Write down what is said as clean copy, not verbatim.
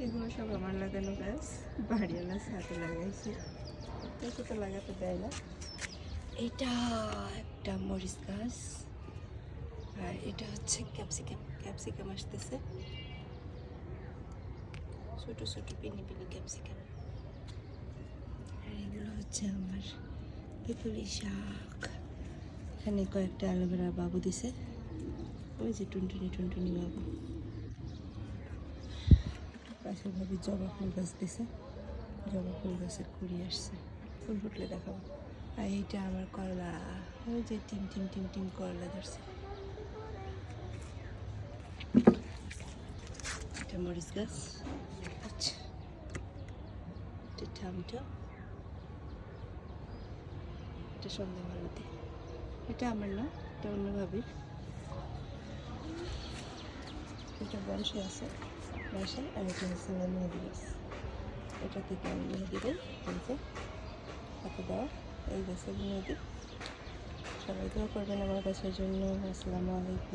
এগুলো সব আমার লাগানো গাছ, বাড়িওয়ালা ছাদে লাগাইছে, একে তো লাগাতে দেয় না। এটা একটা মরিচ গাছ, আর এটা হচ্ছে ক্যাপসিকাম। ক্যাপসিকাম আসতেছে, ছোট ছোট পিনি পিনি ক্যাপসিকাম। আর এগুলো হচ্ছে আমার পিপুলি শাক। এখানে কয়েকটা অ্যালোভেরা বাবু দিছে, ওই যে টুনটুনি টুনটুনি বাবু। পাশে ভাবি জবা ফুল গাছ দিছে, জবা ফুল গাছের কুড়ি আসছে, ফুল ফুটলে দেখাবো। আর এইটা আমার করলা, ওই যে টিম টিম টিম টিম করলা ধরছে। এটা মরিচ গাছ, আচ্ছা এটা টমেটো, এটা সন্ধ্যাবেলাতে। এটা আমার না, এটা অন্য ভাবির। এটা বংশে আছে বাসায়, আর এটা হচ্ছে আমার মেহেদি গাছ। এটা থেকে আমি মেহেদি দিই, এই যে হাতে দেওয়া এই গাছের মেহেদি। সবাই দোয়া করবেন আমার গাছের জন্য। আসসালামু আলাইকুম।